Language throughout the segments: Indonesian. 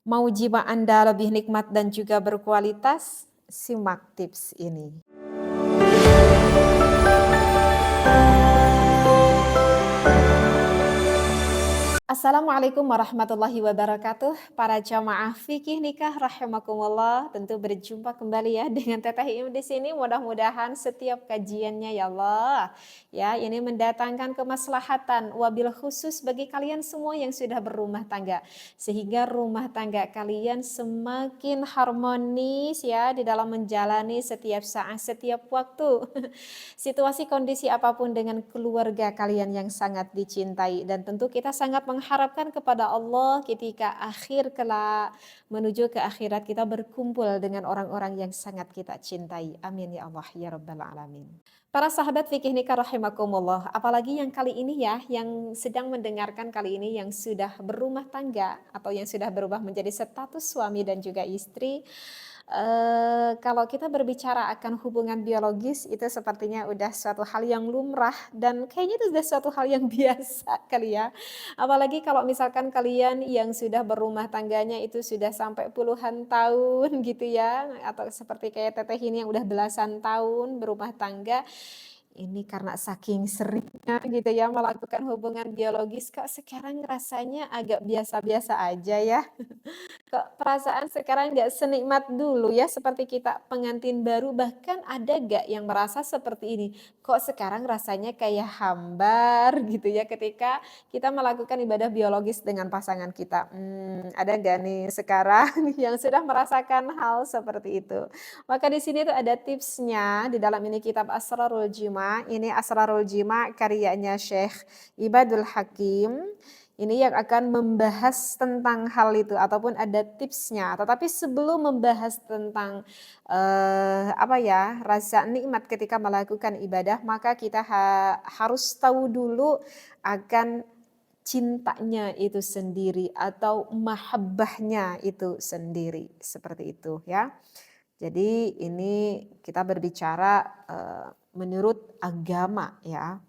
Mau jiwa Anda lebih nikmat dan juga berkualitas? Simak tips ini. Assalamualaikum warahmatullahi wabarakatuh. Para jamaah fikih nikah rahimakumullah. Tentu berjumpa kembali ya dengan Teteh Im di sini. Mudah-mudahan setiap kajiannya ya Allah ya ini mendatangkan kemaslahatan wabil khusus bagi kalian semua yang sudah berumah tangga, sehingga rumah tangga kalian semakin harmonis ya di dalam menjalani setiap saat, setiap waktu. Situasi kondisi apapun dengan keluarga kalian yang sangat dicintai, dan tentu kita sangat mengharapkan kepada Allah ketika akhir kelak menuju ke akhirat kita berkumpul dengan orang-orang yang sangat kita cintai. Amin ya Allah ya rabbal alamin. Para sahabat fikih nikah rahimakumullah, apalagi yang kali ini ya yang sedang mendengarkan kali ini yang sudah berumah tangga atau yang sudah berubah menjadi status suami dan juga istri. Kalau kita berbicara akan hubungan biologis itu sepertinya udah suatu hal yang lumrah dan kayaknya itu sudah suatu hal yang biasa kali ya. Apalagi kalau misalkan kalian yang sudah berumah tangganya itu sudah sampai puluhan tahun gitu ya, atau seperti kayak Teteh ini yang udah belasan tahun berumah tangga. Ini karena saking seringnya gitu ya melakukan hubungan biologis, kok sekarang rasanya agak biasa-biasa aja ya. Kok perasaan sekarang nggak senikmat dulu ya seperti kita pengantin baru, bahkan ada nggak yang merasa seperti ini? Kok sekarang rasanya kayak hambar gitu ya ketika kita melakukan ibadah biologis dengan pasangan kita. Ada nggak nih sekarang yang sudah merasakan hal seperti itu? Maka di sini tuh ada tipsnya di dalam ini kitab Asrarul Jima. Ini Asrarul Jima karyanya Syekh Ibadul Hakim. Ini yang akan membahas tentang hal itu ataupun ada tipsnya. Tetapi sebelum membahas tentang apa ya rasa nikmat ketika melakukan ibadah, maka kita harus tahu dulu akan cintanya itu sendiri atau mahabbahnya itu sendiri seperti itu ya. Jadi ini kita berbicara menurut agama ya.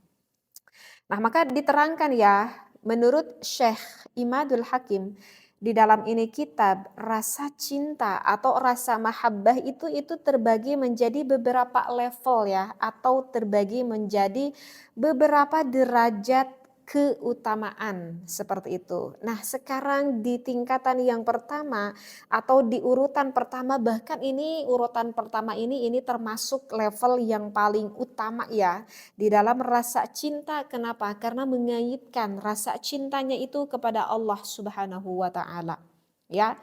Nah, maka diterangkan ya, menurut Syekh Imadul Hakim, di dalam ini kitab rasa cinta atau rasa mahabbah itu terbagi menjadi beberapa level ya, atau terbagi menjadi beberapa derajat keutamaan seperti itu. Nah, sekarang di tingkatan yang pertama atau di urutan pertama, bahkan ini urutan pertama ini termasuk level yang paling utama ya di dalam rasa cinta. Kenapa? Karena mengaitkan rasa cintanya itu kepada Allah Subhanahu wa taala. Ya.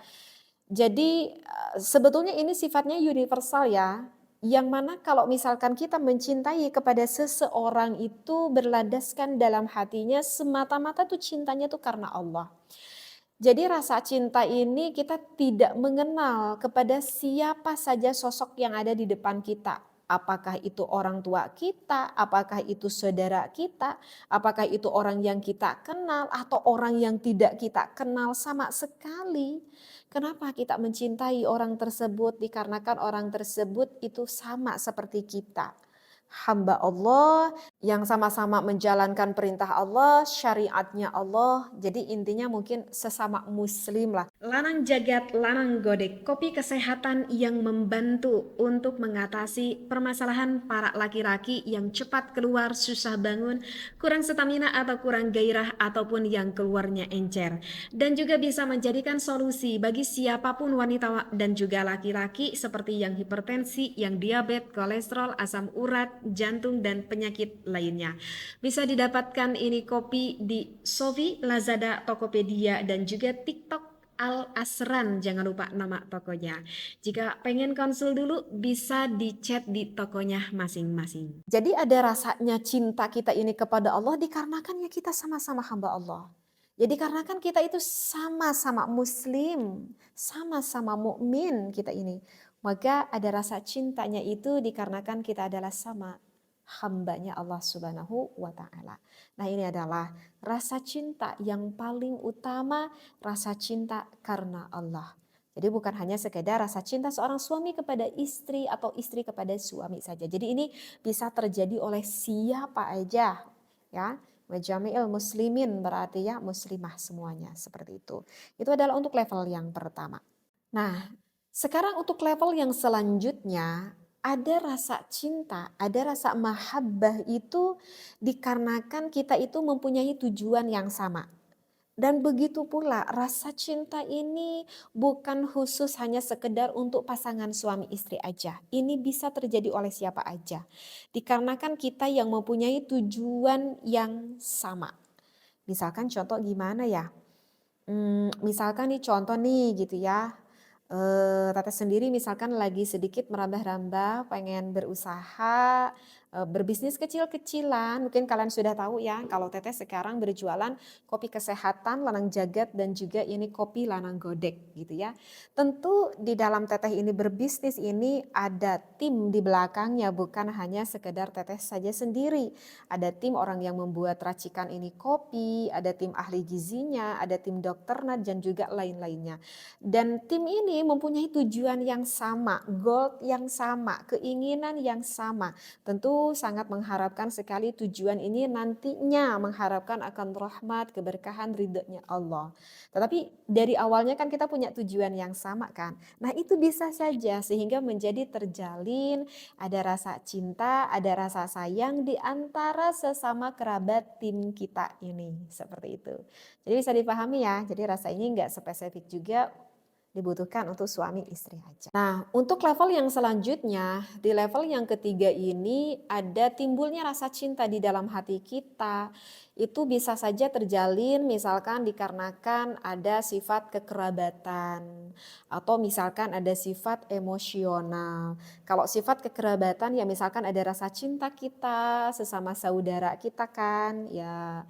Jadi sebetulnya ini sifatnya universal ya. Yang mana kalau misalkan kita mencintai kepada seseorang itu berlandaskan dalam hatinya semata-mata tuh cintanya tuh karena Allah. Jadi rasa cinta ini kita tidak mengenal kepada siapa saja sosok yang ada di depan kita. Apakah itu orang tua kita, apakah itu saudara kita, apakah itu orang yang kita kenal atau orang yang tidak kita kenal sama sekali. Kenapa kita mencintai orang tersebut? Dikarenakan orang tersebut itu sama seperti kita. Hamba Allah yang sama-sama menjalankan perintah Allah, syariatnya Allah. Jadi intinya mungkin sesama muslim lah. Lanang jagat, lanang godek, kopi kesehatan yang membantu untuk mengatasi permasalahan para laki-laki yang cepat keluar, susah bangun, kurang stamina atau kurang gairah ataupun yang keluarnya encer. Dan juga bisa menjadikan solusi bagi siapapun wanita dan juga laki-laki seperti yang hipertensi, yang diabetes, kolesterol, asam urat, jantung dan penyakit lainnya. Bisa didapatkan ini kopi di Shopee, Lazada, Tokopedia dan juga TikTok Al Asran, jangan lupa nama tokonya. Jika pengen konsul dulu bisa di-chat di tokonya masing-masing. Jadi ada rasanya cinta kita ini kepada Allah dikarenakan ya kita sama-sama hamba Allah. Jadi karena kan kita itu sama-sama muslim, sama-sama mukmin kita ini. Maka ada rasa cintanya itu dikarenakan kita adalah sama hambanya Allah Subhanahu wa taala. Nah, ini adalah rasa cinta yang paling utama, rasa cinta karena Allah. Jadi bukan hanya sekedar rasa cinta seorang suami kepada istri atau istri kepada suami saja. Jadi ini bisa terjadi oleh siapa aja ya. Wa jami'il muslimin berarti ya muslimah semuanya, seperti itu. Itu adalah untuk level yang pertama. Nah, sekarang untuk level yang selanjutnya, ada rasa cinta, ada rasa mahabbah itu dikarenakan kita itu mempunyai tujuan yang sama. Dan begitu pula rasa cinta ini bukan khusus hanya sekedar untuk pasangan suami istri aja. Ini bisa terjadi oleh siapa aja. Dikarenakan kita yang mempunyai tujuan yang sama. Misalkan contoh gimana ya? Misalkan nih contoh nih gitu ya, Teteh sendiri misalkan lagi sedikit merambah-rambah pengen berusaha, berbisnis kecil-kecilan, mungkin kalian sudah tahu ya kalau Teteh sekarang berjualan kopi kesehatan Lanang Jagat dan juga ini kopi Lanang Godek gitu ya. Tentu di dalam Teteh ini berbisnis ini ada tim di belakangnya, bukan hanya sekedar Teteh saja sendiri. Ada tim orang yang membuat racikan ini kopi, ada tim ahli gizinya, ada tim dokternya dan juga lain-lainnya. Dan tim ini mempunyai tujuan yang sama, goal yang sama, keinginan yang sama. Tentu sangat mengharapkan sekali tujuan ini nantinya mengharapkan akan rahmat, keberkahan, ridhonya Allah. Tetapi dari awalnya kan kita punya tujuan yang sama kan. Nah itu bisa saja sehingga menjadi terjalin ada rasa cinta, ada rasa sayang di antara sesama kerabat tim kita ini, seperti itu. Jadi bisa dipahami ya, jadi rasa ini enggak spesifik juga dibutuhkan untuk suami istri aja. Nah, untuk level yang selanjutnya, di level yang ketiga ini ada timbulnya rasa cinta di dalam hati kita. Itu bisa saja terjalin misalkan dikarenakan ada sifat kekerabatan atau misalkan ada sifat emosional. Kalau sifat kekerabatan ya misalkan ada rasa cinta kita sesama saudara kita kan, ya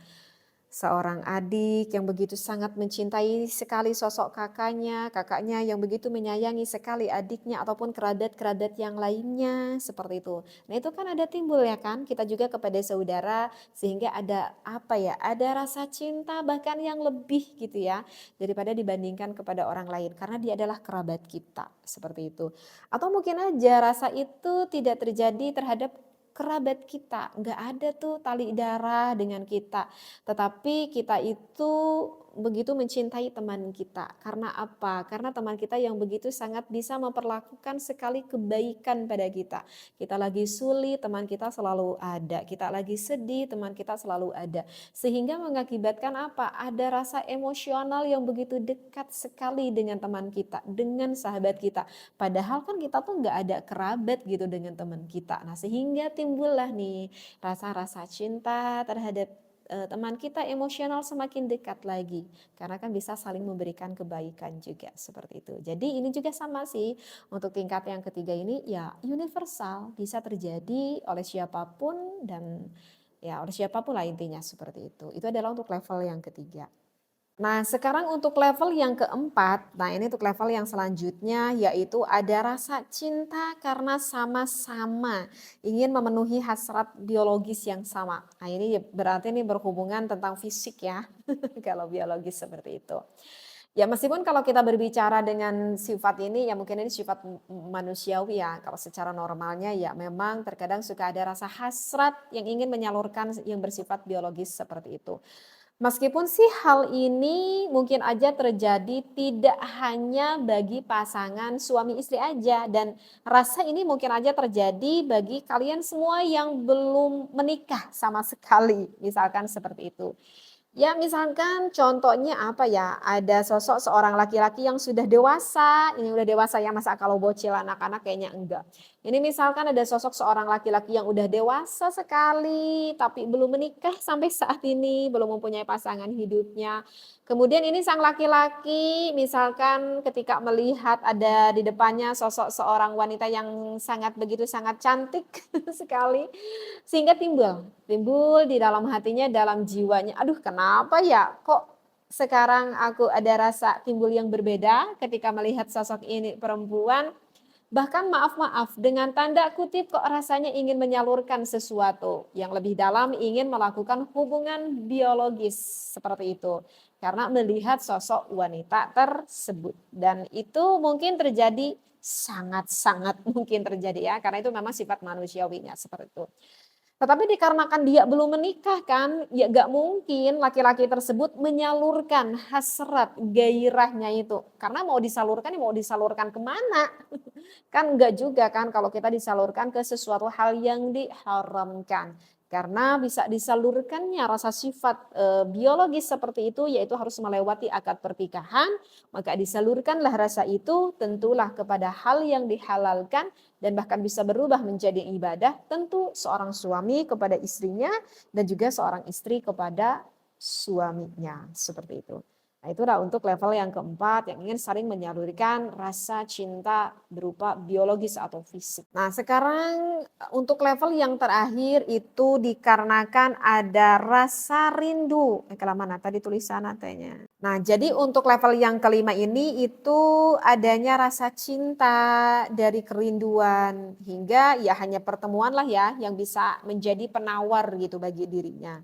seorang adik yang begitu sangat mencintai sekali sosok kakaknya, kakaknya yang begitu menyayangi sekali adiknya ataupun kerabat-kerabat yang lainnya seperti itu. Nah itu kan ada timbul ya kan kita juga kepada saudara sehingga ada apa ya, ada rasa cinta bahkan yang lebih gitu ya daripada dibandingkan kepada orang lain karena dia adalah kerabat kita seperti itu. Atau mungkin aja rasa itu tidak terjadi terhadap kerabat kita, nggak ada tuh tali darah dengan kita. Tetapi kita itu begitu mencintai teman kita. Karena apa? Karena teman kita yang begitu sangat bisa memperlakukan sekali kebaikan pada kita. Kita lagi sulit, teman kita selalu ada. Kita lagi sedih, teman kita selalu ada. Sehingga mengakibatkan apa? Ada rasa emosional yang begitu dekat sekali dengan teman kita, dengan sahabat kita. Padahal kan kita tuh nggak ada kerabat gitu dengan teman kita. Nah sehingga timbullah nih rasa-rasa cinta terhadap teman kita emosional semakin dekat lagi karena kan bisa saling memberikan kebaikan juga seperti itu. Jadi ini juga sama sih untuk tingkat yang ketiga ini ya universal bisa terjadi oleh siapapun dan ya oleh siapapun lah intinya seperti itu. Itu adalah untuk level yang ketiga. Nah, sekarang untuk level yang keempat, nah ini untuk level yang selanjutnya yaitu ada rasa cinta karena sama-sama ingin memenuhi hasrat biologis yang sama. Nah ini berarti ini berhubungan tentang fisik ya, kalau biologis seperti itu. Ya meskipun kalau kita berbicara dengan sifat ini ya mungkin ini sifat manusiawi ya, kalau secara normalnya ya memang terkadang suka ada rasa hasrat yang ingin menyalurkan yang bersifat biologis seperti itu. Meskipun sih hal ini mungkin aja terjadi tidak hanya bagi pasangan suami istri aja dan rasa ini mungkin aja terjadi bagi kalian semua yang belum menikah sama sekali, misalkan seperti itu. Ya misalkan contohnya apa ya, ada sosok seorang laki-laki yang sudah dewasa, ini udah dewasa ya masa kalau bocil anak-anak kayaknya enggak. Ini misalkan ada sosok seorang laki-laki yang udah dewasa sekali tapi belum menikah sampai saat ini, belum mempunyai pasangan hidupnya. Kemudian ini sang laki-laki misalkan ketika melihat ada di depannya sosok seorang wanita yang sangat begitu sangat cantik sekali sehingga timbul di dalam hatinya, dalam jiwanya, aduh kenapa ya kok sekarang aku ada rasa timbul yang berbeda ketika melihat sosok ini perempuan, bahkan maaf-maaf dengan tanda kutip kok rasanya ingin menyalurkan sesuatu yang lebih dalam, ingin melakukan hubungan biologis seperti itu. Karena melihat sosok wanita tersebut dan itu mungkin terjadi sangat-sangat mungkin terjadi ya karena itu memang sifat manusiawinya seperti itu. Tetapi dikarenakan dia belum menikah kan, ya gak mungkin laki-laki tersebut menyalurkan hasrat, gairahnya itu. Karena mau disalurkan ya mau disalurkan kemana? Kan enggak juga kan kalau kita disalurkan ke sesuatu hal yang diharamkan. Karena bisa disalurkannya rasa sifat, biologis seperti itu yaitu harus melewati akad pernikahan, maka disalurkanlah rasa itu tentulah kepada hal yang dihalalkan dan bahkan bisa berubah menjadi ibadah, tentu seorang suami kepada istrinya dan juga seorang istri kepada suaminya, seperti itu. Nah, itulah untuk level yang keempat yang ingin saling menyalurkan rasa cinta berupa biologis atau fisik. Nah, sekarang untuk level yang terakhir itu dikarenakan ada rasa rindu. Kalau mana tadi tulisan tanya. Nah, jadi untuk level yang kelima ini itu adanya rasa cinta dari kerinduan hingga ya hanya pertemuan lah ya yang bisa menjadi penawar gitu bagi dirinya.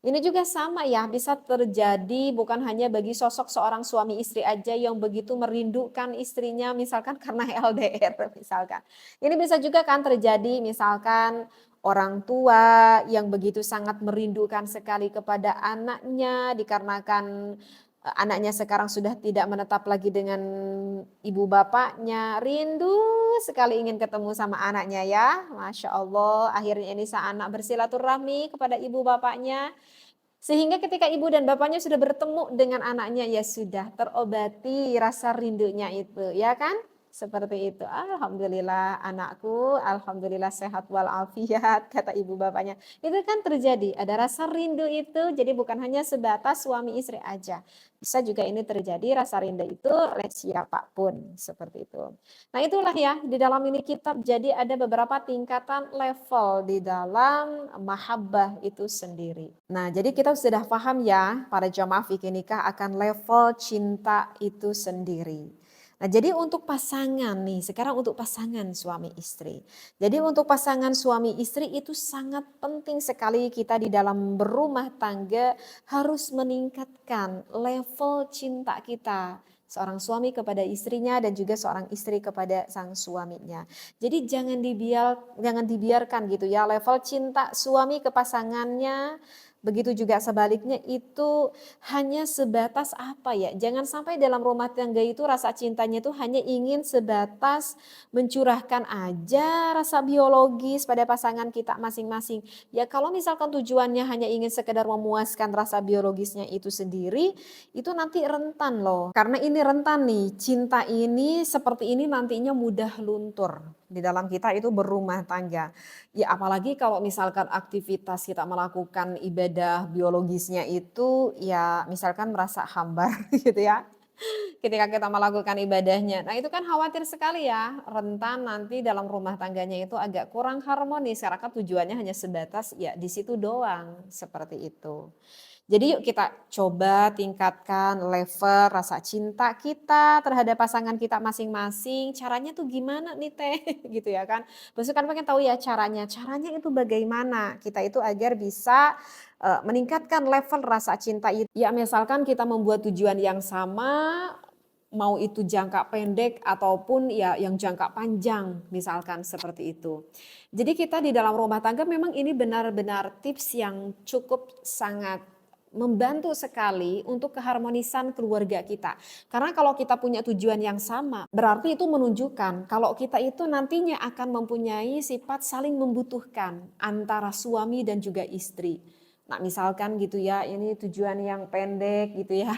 Ini juga sama ya, bisa terjadi bukan hanya bagi sosok seorang suami istri aja yang begitu merindukan istrinya misalkan karena LDR misalkan. Ini bisa juga kan terjadi misalkan orang tua yang begitu sangat merindukan sekali kepada anaknya dikarenakan anaknya sekarang sudah tidak menetap lagi dengan ibu bapaknya, rindu sekali ingin ketemu sama anaknya ya. Masya Allah, akhirnya ini sang anak bersilaturahmi kepada ibu bapaknya. Sehingga ketika ibu dan bapaknya sudah bertemu dengan anaknya, ya sudah terobati rasa rindunya itu, ya kan? Seperti itu. Alhamdulillah anakku, alhamdulillah sehat walafiat, kata ibu bapaknya. Itu kan terjadi, ada rasa rindu itu, jadi bukan hanya sebatas suami istri aja. Bisa juga ini terjadi rasa rindu itu oleh siapapun, seperti itu. Nah itulah ya, di dalam ini kitab jadi ada beberapa tingkatan level di dalam mahabbah itu sendiri. Nah jadi kita sudah paham ya para jamaah fikih nikah akan level cinta itu sendiri. Nah jadi untuk pasangan nih, sekarang untuk pasangan suami istri. Jadi untuk pasangan suami istri itu sangat penting sekali kita di dalam berumah tangga harus meningkatkan level cinta kita seorang suami kepada istrinya dan juga seorang istri kepada sang suaminya. Jadi jangan dibiarkan gitu ya level cinta suami ke pasangannya begitu juga sebaliknya itu hanya sebatas apa ya? Jangan sampai dalam rumah tangga itu rasa cintanya itu hanya ingin sebatas mencurahkan aja rasa biologis pada pasangan kita masing-masing. Ya kalau misalkan tujuannya hanya ingin sekedar memuaskan rasa biologisnya itu sendiri, itu nanti rentan loh. Karena ini rentan nih, cinta ini seperti ini nantinya mudah luntur di dalam kita itu berumah tangga. Ya apalagi kalau misalkan aktivitas kita melakukan ibadah biologisnya itu ya misalkan merasa hambar gitu ya. Ketika kita melakukan ibadahnya. Nah itu kan khawatir sekali ya, rentan nanti dalam rumah tangganya itu agak kurang harmonis karena kan tujuannya hanya sebatas ya di situ doang, seperti itu. Jadi yuk kita coba tingkatkan level rasa cinta kita terhadap pasangan kita masing-masing. Caranya tuh gimana nih Teh? Gitu ya kan. Maksudnya kan pengen tahu ya caranya. Caranya itu bagaimana kita itu agar bisa meningkatkan level rasa cinta itu. Ya misalkan kita membuat tujuan yang sama, mau itu jangka pendek ataupun ya yang jangka panjang misalkan seperti itu. Jadi kita di dalam rumah tangga memang ini benar-benar tips yang cukup sangat membantu sekali untuk keharmonisan keluarga kita. Karena kalau kita punya tujuan yang sama, berarti itu menunjukkan kalau kita itu nantinya akan mempunyai sifat saling membutuhkan antara suami dan juga istri. Nah misalkan gitu ya, ini tujuan yang pendek gitu ya.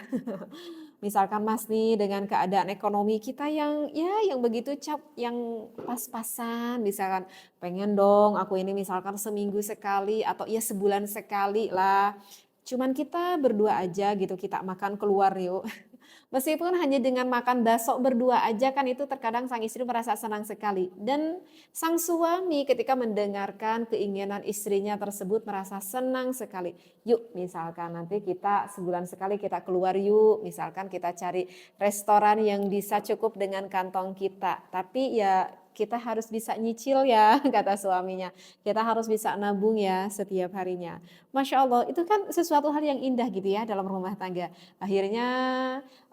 Misalkan Mas nih dengan keadaan ekonomi kita yang ya yang begitu yang pas-pasan misalkan pengen dong aku ini misalkan seminggu sekali atau ya sebulan sekali lah. Cuman kita berdua aja gitu kita makan keluar yuk. Meskipun hanya dengan makan bakso berdua aja kan itu terkadang sang istri merasa senang sekali. Dan sang suami ketika mendengarkan keinginan istrinya tersebut merasa senang sekali. Yuk misalkan nanti kita sebulan sekali kita keluar yuk. Misalkan kita cari restoran yang bisa cukup dengan kantong kita. Tapi ya kita harus bisa nyicil ya kata suaminya. Kita harus bisa nabung ya setiap harinya. Masya Allah itu kan sesuatu hal yang indah gitu ya dalam rumah tangga. Akhirnya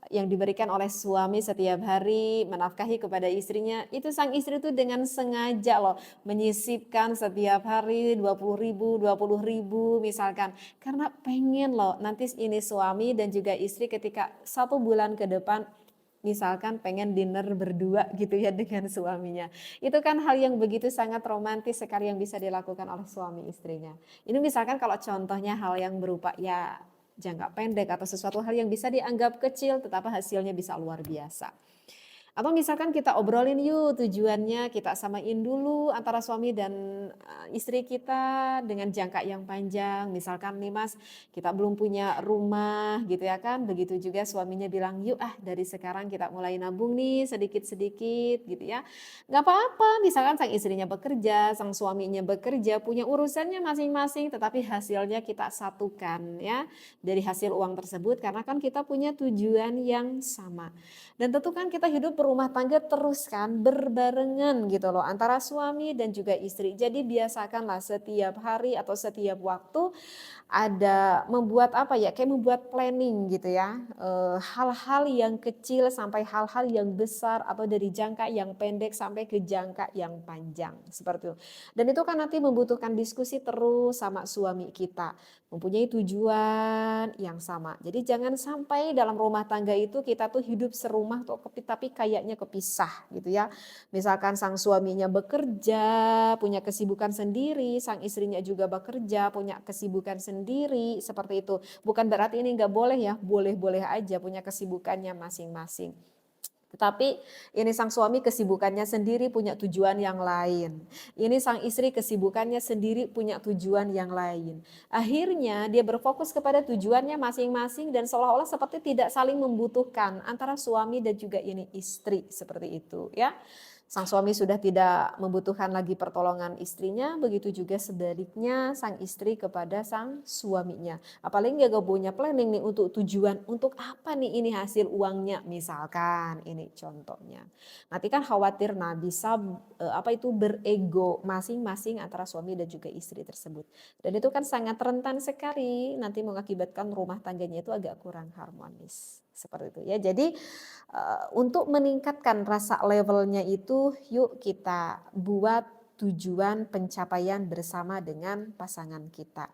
yang diberikan oleh suami setiap hari menafkahi kepada istrinya, itu sang istri itu dengan sengaja loh menyisipkan setiap hari 20.000 misalkan, karena pengen loh nanti ini suami dan juga istri ketika 1 bulan ke depan misalkan pengen dinner berdua gitu ya dengan suaminya. Itu kan hal yang begitu sangat romantis sekali yang bisa dilakukan oleh suami istrinya. Ini misalkan kalau contohnya hal yang berupa ya jangka pendek atau sesuatu hal yang bisa dianggap kecil tetapi hasilnya bisa luar biasa. Atau misalkan kita obrolin yuk tujuannya kita samain dulu antara suami dan istri kita dengan jangka yang panjang. Misalkan nih Mas, kita belum punya rumah gitu ya kan. Begitu juga suaminya bilang yuk dari sekarang kita mulai nabung nih sedikit-sedikit gitu ya. Gak apa-apa misalkan sang istrinya bekerja, sang suaminya bekerja, punya urusannya masing-masing tetapi hasilnya kita satukan ya. Dari hasil uang tersebut karena kan kita punya tujuan yang sama. Dan tentu kan kita hidup berumah tangga terus kan berbarengan gitu loh antara suami dan juga istri. Jadi biasakanlah setiap hari atau setiap waktu ada membuat apa ya, kayak membuat planning gitu ya, hal-hal yang kecil sampai hal-hal yang besar atau dari jangka yang pendek sampai ke jangka yang panjang, seperti itu. Dan itu kan nanti membutuhkan diskusi terus sama suami kita, mempunyai tujuan yang sama. Jadi jangan sampai dalam rumah tangga itu kita tuh hidup serumah tuh tapi kayaknya kepisah gitu ya. Misalkan sang suaminya bekerja, punya kesibukan sendiri, sang istrinya juga bekerja, punya kesibukan sendiri, seperti itu. Bukan berarti ini nggak boleh ya, boleh-boleh aja punya kesibukannya masing-masing. Tetapi ini sang suami kesibukannya sendiri punya tujuan yang lain. Ini sang istri kesibukannya sendiri punya tujuan yang lain. Akhirnya dia berfokus kepada tujuannya masing-masing dan seolah-olah seperti tidak saling membutuhkan antara suami dan juga ini istri seperti itu ya. Sang suami sudah tidak membutuhkan lagi pertolongan istrinya, begitu juga sebaliknya sang istri kepada sang suaminya. Apalagi gak punya planning nih untuk tujuan, untuk apa nih ini hasil uangnya misalkan, ini contohnya. Nanti kan khawatir bisa berego masing-masing antara suami dan juga istri tersebut. Dan itu kan sangat rentan sekali nanti mengakibatkan rumah tangganya itu agak kurang harmonis. Seperti itu ya. Jadi untuk meningkatkan rasa levelnya itu yuk kita buat tujuan pencapaian bersama dengan pasangan kita.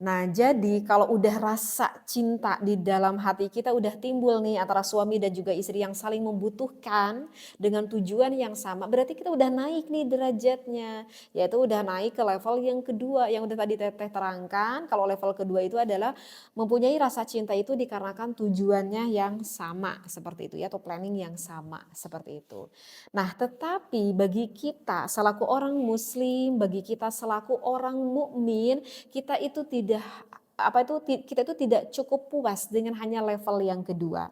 Nah jadi kalau udah rasa cinta di dalam hati kita udah timbul nih antara suami dan juga istri yang saling membutuhkan dengan tujuan yang sama, berarti kita udah naik nih derajatnya, yaitu udah naik ke level yang kedua yang udah tadi Teteh terangkan. Kalau level kedua itu adalah mempunyai rasa cinta itu dikarenakan tujuannya yang sama seperti itu ya, atau planning yang sama seperti itu. Nah tetapi bagi kita selaku orang muslim, bagi kita selaku orang mukmin, kita itu kita itu tidak cukup puas dengan hanya level yang kedua.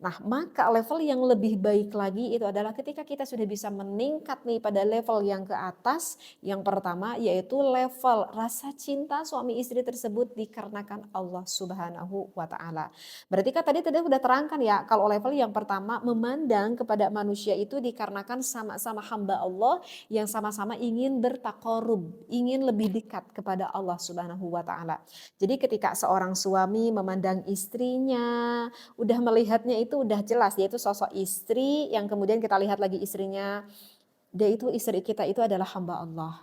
Nah, maka level yang lebih baik lagi itu adalah ketika kita sudah bisa meningkat nih pada level yang ke atas. Yang pertama yaitu level rasa cinta suami istri tersebut dikarenakan Allah Subhanahu wa taala. Berarti kan tadi sudah terangkan ya, kalau level yang pertama memandang kepada manusia itu dikarenakan sama-sama hamba Allah yang sama-sama ingin bertakarub, ingin lebih dekat kepada Allah Subhanahu wa taala. Jadi ketika seorang suami memandang istrinya, udah melihatnya itu udah jelas, dia itu sosok istri yang kemudian kita lihat lagi istrinya, istri kita itu adalah hamba Allah.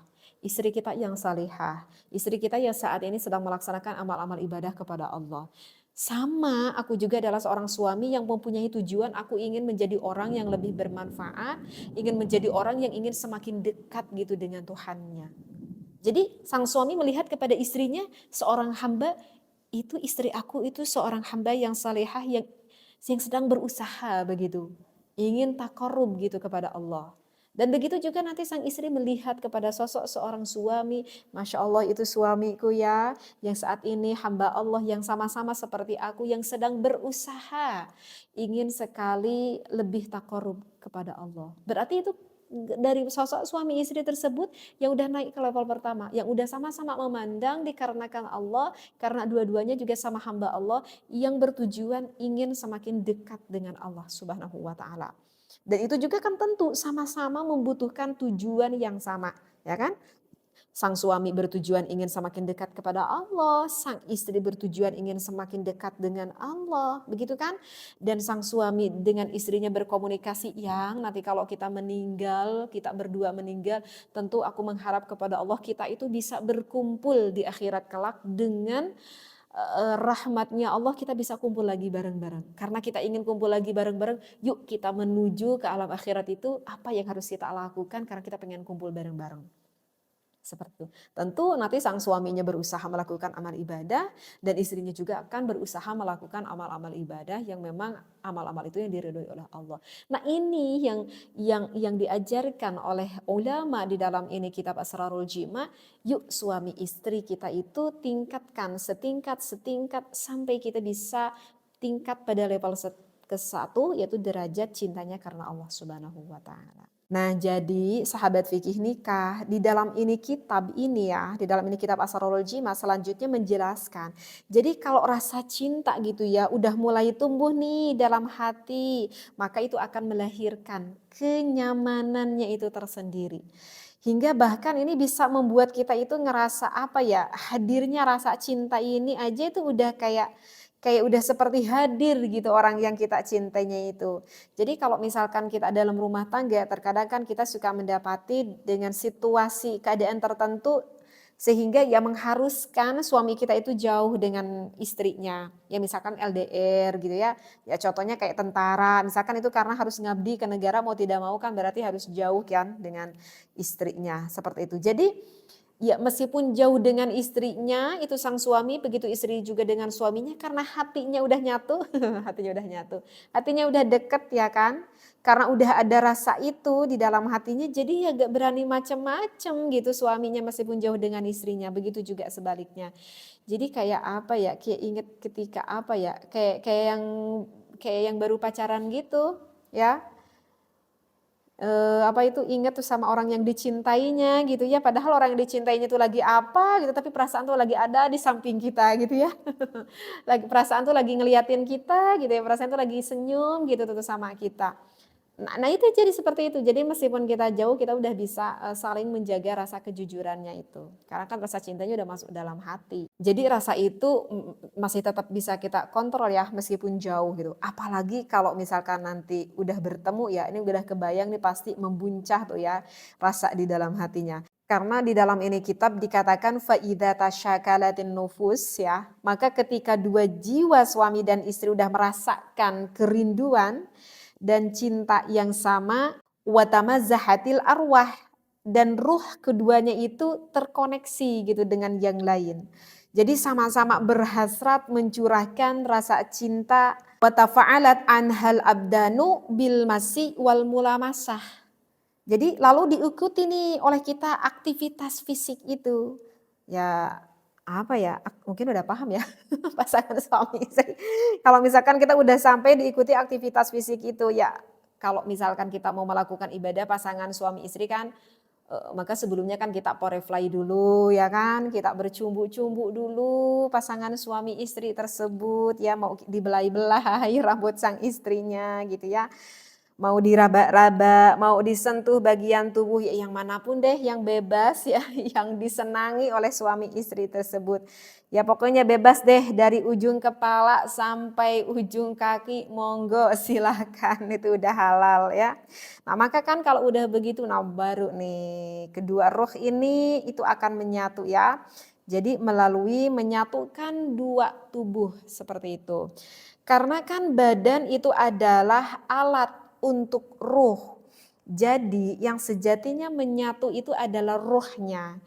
Istri kita yang salihah, istri kita yang saat ini sedang melaksanakan amal-amal ibadah kepada Allah. Sama, aku juga adalah seorang suami yang mempunyai tujuan, aku ingin menjadi orang yang lebih bermanfaat, ingin menjadi orang yang ingin semakin dekat gitu dengan Tuhannya. Jadi sang suami melihat kepada istrinya seorang hamba, itu istri aku itu seorang hamba yang salehah yang sedang berusaha begitu. Ingin takarub gitu kepada Allah. Dan begitu juga nanti sang istri melihat kepada sosok seorang suami, Masya Allah itu suamiku ya, yang saat ini hamba Allah yang sama-sama seperti aku yang sedang berusaha, ingin sekali lebih takarub kepada Allah. Berarti itu dari sosok suami istri tersebut yang udah naik ke level pertama, yang udah sama-sama memandang dikarenakan Allah, karena dua-duanya juga sama hamba Allah yang bertujuan ingin semakin dekat dengan Allah Subhanahu wa taala. Dan itu juga kan tentu sama-sama membutuhkan tujuan yang sama, ya kan? Sang suami bertujuan ingin semakin dekat kepada Allah, sang istri bertujuan ingin semakin dekat dengan Allah, begitu kan? Dan sang suami dengan istrinya berkomunikasi, yang nanti kalau kita meninggal, kita berdua meninggal, tentu aku mengharap kepada Allah kita itu bisa berkumpul di akhirat kelak dengan rahmatnya Allah, kita bisa kumpul lagi bareng-bareng. Karena kita ingin kumpul lagi bareng-bareng, yuk kita menuju ke alam akhirat itu, apa yang harus kita lakukan karena kita pengen kumpul bareng-bareng. Seperti itu. Tentu nanti sang suaminya berusaha melakukan amal ibadah dan istrinya juga akan berusaha melakukan amal-amal ibadah yang memang amal-amal itu yang diridhoi oleh Allah. Nah, ini yang diajarkan oleh ulama di dalam ini kitab Asrarul Jima. Yuk suami istri kita itu tingkatkan setingkat sampai kita bisa tingkat pada level ke-1, yaitu derajat cintanya karena Allah Subhanahu wa taala. Nah, jadi sahabat fikih nikah, di dalam ini kitab ini ya, di dalam ini kitab Asrarul Jima selanjutnya menjelaskan. Jadi kalau rasa cinta gitu ya, udah mulai tumbuh nih dalam hati, maka itu akan melahirkan kenyamanannya itu tersendiri. Hingga bahkan ini bisa membuat kita itu ngerasa apa ya, hadirnya rasa cinta ini aja itu udah kayak udah seperti hadir gitu orang yang kita cintainya itu. Jadi kalau misalkan kita dalam rumah tangga, terkadang kan kita suka mendapati dengan situasi keadaan tertentu sehingga ya mengharuskan suami kita itu jauh dengan istrinya. Ya misalkan LDR gitu ya. Ya contohnya kayak tentara, misalkan itu karena harus ngabdi ke negara, mau tidak mau kan berarti harus jauh kan dengan istrinya, seperti itu. Jadi ya meskipun jauh dengan istrinya, itu sang suami, begitu istri juga dengan suaminya, karena hatinya udah nyatu, hatinya udah deket ya kan, karena udah ada rasa itu di dalam hatinya, jadi ya gak berani macem-macem gitu suaminya meskipun jauh dengan istrinya, begitu juga sebaliknya. Jadi kayak apa ya, kayak inget ketika apa ya, kayak yang baru pacaran gitu ya. Apa itu, ingat tuh sama orang yang dicintainya gitu ya, padahal orang yang dicintainya itu lagi apa gitu, tapi perasaan tuh lagi ada di samping kita gitu ya. Perasaan tuh lagi ngeliatin kita gitu ya, perasaan tuh lagi senyum gitu tuh sama kita. Nah itu jadi seperti itu. Jadi meskipun kita jauh, kita udah bisa saling menjaga rasa kejujurannya itu. Karena kan rasa cintanya udah masuk dalam hati. Jadi rasa itu masih tetap bisa kita kontrol ya meskipun jauh gitu. Apalagi kalau misalkan nanti udah bertemu ya, ini udah kebayang nih pasti membuncah tuh ya rasa di dalam hatinya. Karena di dalam ini kitab dikatakan faidza tasyakalatin nufus ya, maka ketika dua jiwa suami dan istri udah merasakan kerinduan dan cinta yang sama, watamazzahatil arwah, dan ruh keduanya itu terkoneksi gitu dengan yang lain. Jadi sama-sama berhasrat mencurahkan rasa cinta, watafa'alat anhal abdanu bil masi wal mulamasah. Jadi lalu diikuti nih oleh kita aktivitas fisik itu. Ya apa ya, mungkin udah paham ya pasangan suami istri. Kalau misalkan kita udah sampai diikuti aktivitas fisik itu ya, kalau misalkan kita mau melakukan ibadah pasangan suami istri kan, maka sebelumnya kan kita porefly dulu ya kan, kita bercumbu-cumbu dulu pasangan suami istri tersebut ya, mau dibelai-belai rambut sang istrinya gitu ya. Mau diraba-raba, mau disentuh bagian tubuh ya yang manapun deh yang bebas ya, yang disenangi oleh suami istri tersebut. Ya pokoknya bebas deh dari ujung kepala sampai ujung kaki, monggo silahkan, itu udah halal ya. Nah maka kan kalau udah begitu, nah baru nih kedua roh ini itu akan menyatu ya. Jadi melalui menyatukan dua tubuh seperti itu. Karena kan badan itu adalah alat untuk ruh. Jadi yang sejatinya menyatu itu adalah ruhnya.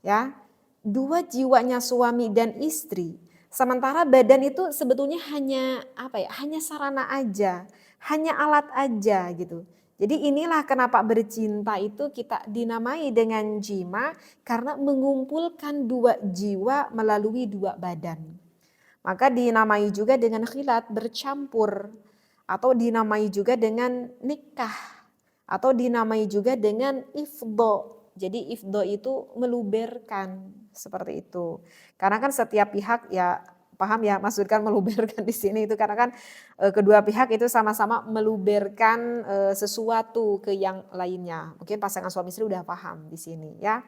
Ya. Dua jiwanya suami dan istri. Sementara badan itu sebetulnya hanya apa ya? Hanya sarana aja, hanya alat aja gitu. Jadi inilah kenapa bercinta itu kita dinamai dengan jima, karena mengumpulkan dua jiwa melalui dua badan. Maka dinamai juga dengan khilat, bercampur, atau dinamai juga dengan nikah, atau dinamai juga dengan ifdo. Jadi ifdo itu meluberkan, seperti itu. Karena kan setiap pihak ya paham ya, maksudkan meluberkan di sini itu karena kan kedua pihak itu sama-sama meluberkan sesuatu ke yang lainnya. Mungkin pasangan suami istri udah paham di sini ya.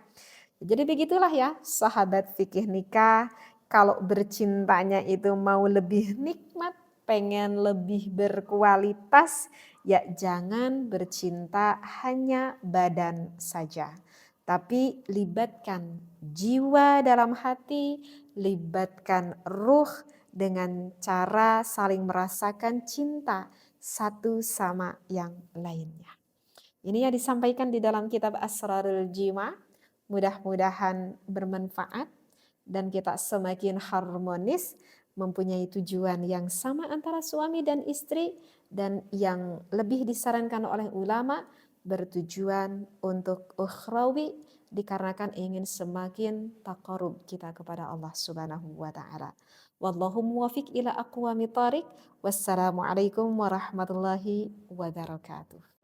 Jadi begitulah ya sahabat fikih nikah, kalau bercintanya itu mau lebih nikmat, pengen lebih berkualitas, ya jangan bercinta hanya badan saja. Tapi libatkan jiwa dalam hati, libatkan ruh dengan cara saling merasakan cinta satu sama yang lainnya. Ini yang disampaikan di dalam kitab Asrarul Jima. Mudah-mudahan bermanfaat dan kita semakin harmonis, mempunyai tujuan yang sama antara suami dan istri, dan yang lebih disarankan oleh ulama bertujuan untuk ukhrawi dikarenakan ingin semakin taqarrub kita kepada Allah Subhanahu wa taala. Wallahu muwafiq ila aqwamit thariq. Wassalamualaikum warahmatullahi wabarakatuh.